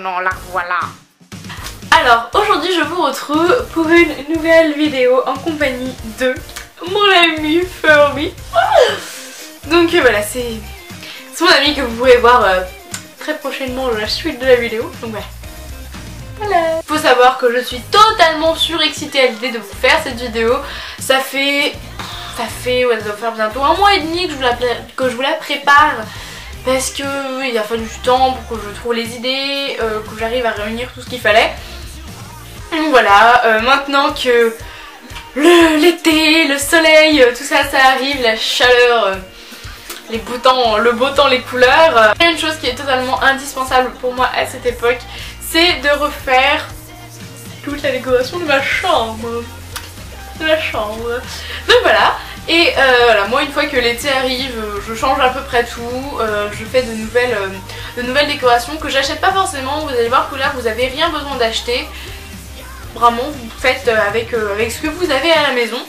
non, la voilà. Alors aujourd'hui je vous retrouve pour une nouvelle vidéo en compagnie de mon ami Furby. Donc voilà, c'est mon ami que vous pourrez voir très prochainement dans la suite de la vidéo. Donc voilà. Voilà. Faut savoir que je suis totalement surexcitée à l'idée de vous faire cette vidéo. Ça fait ouais, ça doit faire bientôt 1 mois et demi que je vous la prépare. Parce que il a fallu du temps pour que je trouve les idées, que j'arrive à réunir tout ce qu'il fallait. Donc voilà, maintenant que l'été, le soleil, tout ça arrive, la chaleur, le beau temps, les couleurs. Il y a une chose qui est totalement indispensable pour moi à cette époque, c'est de refaire toute la décoration de ma chambre. Donc voilà. Et voilà, moi une fois que l'été arrive, je change à peu près tout, je fais de nouvelles décorations que j'achète pas forcément. Vous allez voir que là vous avez rien besoin d'acheter. Vraiment vous faites avec ce que vous avez à la maison.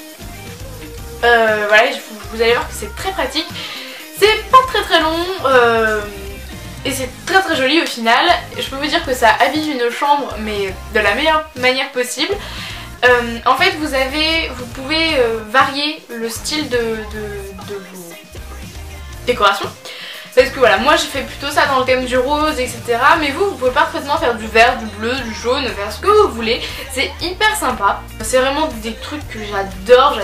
Voilà, vous allez voir que c'est très pratique. C'est pas très long et c'est très joli au final. Je peux vous dire que ça habille une chambre mais de la meilleure manière possible. En fait vous pouvez varier le style de vos décorations. Parce que voilà, moi j'ai fait plutôt ça dans le thème du rose, etc. Mais vous pouvez parfaitement faire du vert, du bleu, du jaune, faire ce que vous voulez. C'est hyper sympa. C'est vraiment des trucs que j'adore.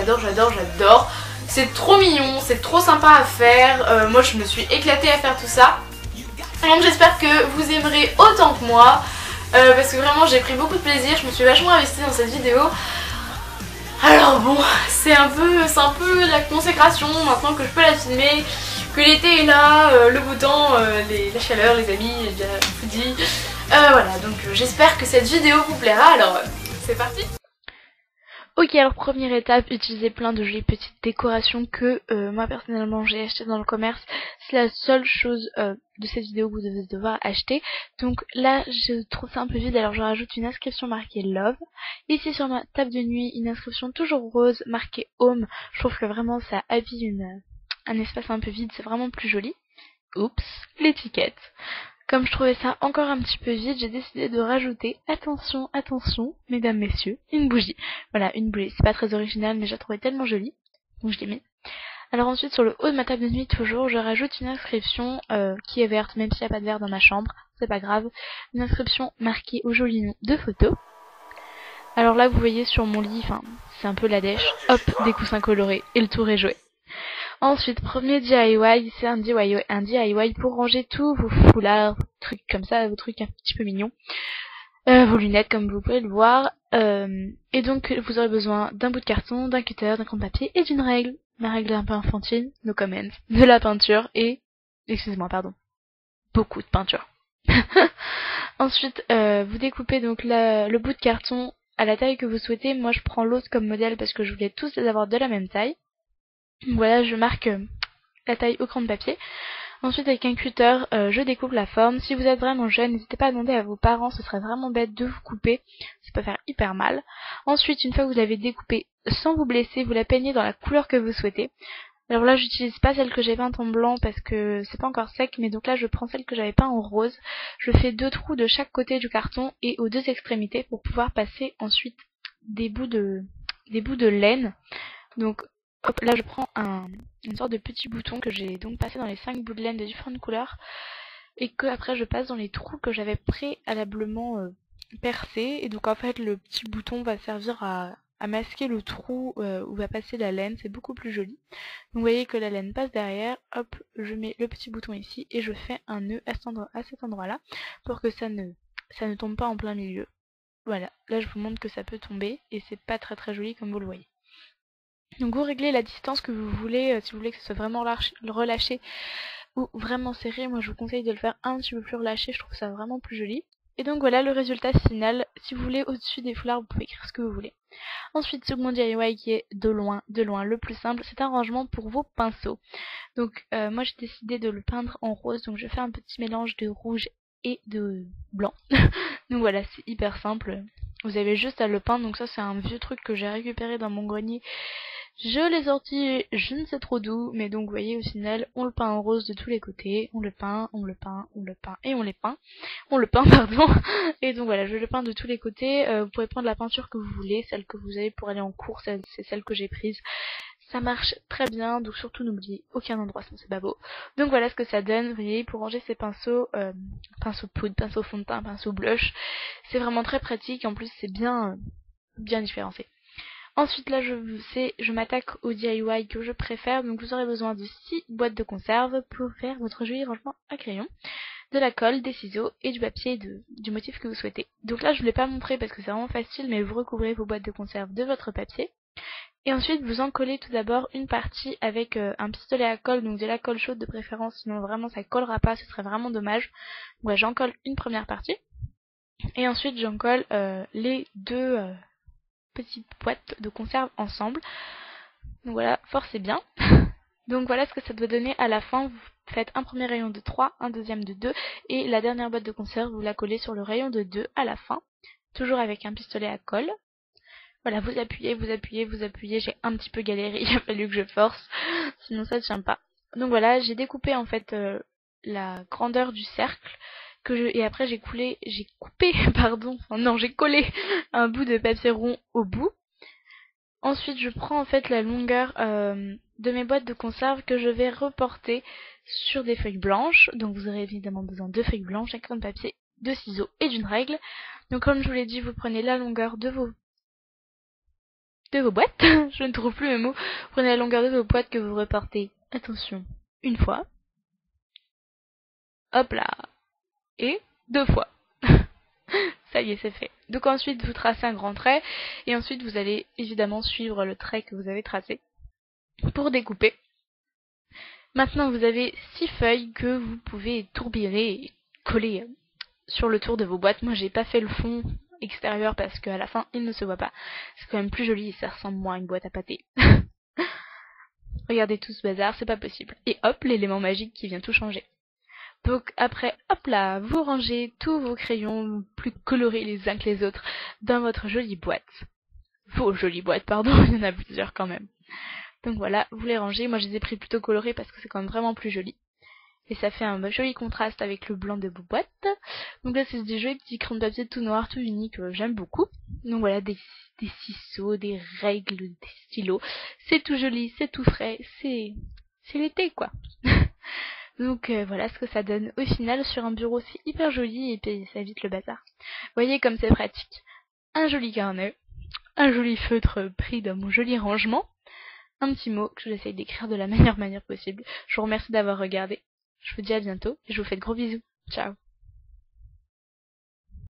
C'est trop mignon, c'est trop sympa à faire. Moi je me suis éclatée à faire tout ça. Donc j'espère que vous aimerez autant que moi. Parce que vraiment j'ai pris beaucoup de plaisir, je me suis vachement investie dans cette vidéo. Alors bon, c'est un peu la consécration maintenant que je peux la filmer, que l'été est là, le beau temps, la chaleur, les amis, j'ai déjà tout dit. Voilà, donc j'espère que cette vidéo vous plaira, alors c'est parti. Ok, alors première étape, utiliser plein de jolies petites décorations que moi personnellement j'ai acheté dans le commerce. C'est la seule chose de cette vidéo que vous devez devoir acheter. Donc là je trouve ça un peu vide, alors je rajoute une inscription marquée Love. Ici sur ma table de nuit, une inscription toujours rose marquée Home. Je trouve que vraiment ça habille un espace un peu vide, c'est vraiment plus joli. Oups, l'étiquette. Comme je trouvais ça encore un petit peu vide, j'ai décidé de rajouter, attention, mesdames, messieurs, une bougie. Voilà, une bougie. C'est pas très original, mais je la trouvais tellement jolie, donc je l'ai mis. Alors ensuite, sur le haut de ma table de nuit, toujours, je rajoute une inscription qui est verte, même s'il n'y a pas de vert dans ma chambre, c'est pas grave. Une inscription marquée au joli nom de photo. Alors là, vous voyez sur mon lit, enfin, c'est un peu la dèche, hop, des coussins colorés, et le tour est joué. Ensuite, premier DIY, c'est un DIY pour ranger tous vos foulards, vos trucs comme ça, vos trucs un petit peu mignons, vos lunettes comme vous pouvez le voir. Et donc vous aurez besoin d'un bout de carton, d'un cutter, d'un compte papier et d'une règle. Ma règle est un peu infantile, no comment, de la peinture et, excusez-moi, pardon, beaucoup de peinture. Ensuite, vous découpez donc le bout de carton à la taille que vous souhaitez. Moi je prends l'autre comme modèle parce que je voulais tous les avoir de la même taille. Voilà, je marque la taille au crayon de papier. Ensuite, avec un cutter, je découpe la forme. Si vous êtes vraiment jeune, n'hésitez pas à demander à vos parents, ce serait vraiment bête de vous couper. Ça peut faire hyper mal. Ensuite, une fois que vous l'avez découpée sans vous blesser, vous la peignez dans la couleur que vous souhaitez. Alors là, j'utilise pas celle que j'ai peinte en blanc parce que c'est pas encore sec, mais donc là, je prends celle que j'avais peinte en rose. Je fais 2 trous de chaque côté du carton et aux 2 extrémités pour pouvoir passer ensuite des bouts de laine. Donc hop, là je prends une sorte de petit bouton que j'ai donc passé dans les 5 bouts de laine de différentes couleurs et que après je passe dans les trous que j'avais préalablement percés, et donc en fait le petit bouton va servir à masquer le trou où va passer la laine, c'est beaucoup plus joli. Donc vous voyez que la laine passe derrière, hop, je mets le petit bouton ici et je fais un nœud à cet endroit là pour que ça ne tombe pas en plein milieu. Voilà, là je vous montre que ça peut tomber et c'est pas très joli comme vous le voyez. Donc vous réglez la distance que vous voulez, si vous voulez que ce soit vraiment relâché ou vraiment serré. Moi je vous conseille de le faire un petit peu plus relâché, je trouve ça vraiment plus joli. Et donc voilà le résultat final. Si vous voulez au-dessus des foulards, vous pouvez écrire ce que vous voulez. Ensuite, second DIY qui est de loin le plus simple, c'est un rangement pour vos pinceaux. Donc moi j'ai décidé de le peindre en rose, donc je fais un petit mélange de rouge et de blanc. Donc voilà, c'est hyper simple. Vous avez juste à le peindre, donc ça c'est un vieux truc que j'ai récupéré dans mon grenier. Je l'ai sorti je ne sais trop d'où, mais donc vous voyez au final on le peint en rose de tous les côtés, on le peint, on le peint, on le peint et on les peint. On le peint pardon. Et donc voilà, je le peins de tous les côtés. Vous pouvez prendre la peinture que vous voulez, celle que vous avez pour aller en cours, c'est celle que j'ai prise. Ça marche très bien, donc surtout n'oubliez aucun endroit sinon c'est pas beau. Donc voilà ce que ça donne, vous voyez, pour ranger ces pinceaux, pinceau poudre, pinceau fond de teint, pinceau blush, c'est vraiment très pratique, en plus c'est bien différencié. Ensuite là je m'attaque au DIY que je préfère, donc vous aurez besoin de 6 boîtes de conserve pour faire votre joli rangement à crayon, de la colle, des ciseaux et du papier du motif que vous souhaitez. Donc là je ne l'ai pas montré parce que c'est vraiment facile, mais vous recouvrez vos boîtes de conserve de votre papier. Et ensuite, vous en collez tout d'abord une partie avec un pistolet à colle, donc de la colle chaude de préférence, sinon vraiment ça collera pas, ce serait vraiment dommage. Ouais, j'en colle une première partie. Et ensuite, j'en colle les deux petites boîtes de conserve ensemble. Donc voilà, forcez bien. Donc voilà ce que ça doit donner à la fin. Vous faites un premier rayon de 3, un deuxième de 2, et la dernière boîte de conserve, vous la collez sur le rayon de 2 à la fin, toujours avec un pistolet à colle. Voilà, vous appuyez, vous appuyez, vous appuyez, j'ai un petit peu galéré, il a fallu que je force, sinon ça ne tient pas. Donc voilà, j'ai découpé en fait la grandeur du cercle, et après j'ai coupé, pardon, non, j'ai collé un bout de papier rond au bout. Ensuite, je prends en fait la longueur de mes boîtes de conserve que je vais reporter sur des feuilles blanches. Donc vous aurez évidemment besoin de feuilles blanches, un crayon de papier, de ciseaux et d'une règle. Donc comme je vous l'ai dit, vous prenez la longueur de vos boîtes, je ne trouve plus mes mots, prenez la longueur de vos boîtes que vous reportez, attention, une fois, hop là, et 2 fois. Ça y est, c'est fait. Donc ensuite, vous tracez un grand trait, et ensuite vous allez évidemment suivre le trait que vous avez tracé pour découper. Maintenant, vous avez 6 feuilles que vous pouvez tourbillonner et coller sur le tour de vos boîtes. Moi, j'ai pas fait le fond extérieur parce qu'à la fin, il ne se voit pas. C'est quand même plus joli et ça ressemble moins à une boîte à pâté. Regardez tout ce bazar, c'est pas possible. Et hop, l'élément magique qui vient tout changer. Donc après, hop là, vous rangez tous vos crayons plus colorés les uns que les autres dans votre jolie boîte. Vos jolies boîtes, pardon, il y en a plusieurs quand même. Donc voilà, vous les rangez. Moi, je les ai pris plutôt colorés parce que c'est quand même vraiment plus joli. Et ça fait un joli contraste avec le blanc de vos boîtes. Donc là, c'est des jolis petits crayons de papier tout noirs, tout uniques, j'aime beaucoup. Donc voilà, des ciseaux, des règles, des stylos. C'est tout joli, c'est tout frais, c'est l'été quoi. Donc voilà ce que ça donne au final sur un bureau, c'est hyper joli et puis ça évite le bazar. Vous voyez comme c'est pratique. Un joli carnet, un joli feutre pris dans mon joli rangement, un petit mot que j'essaye d'écrire de la meilleure manière possible. Je vous remercie d'avoir regardé. Je vous dis à bientôt et je vous fais de gros bisous. Ciao.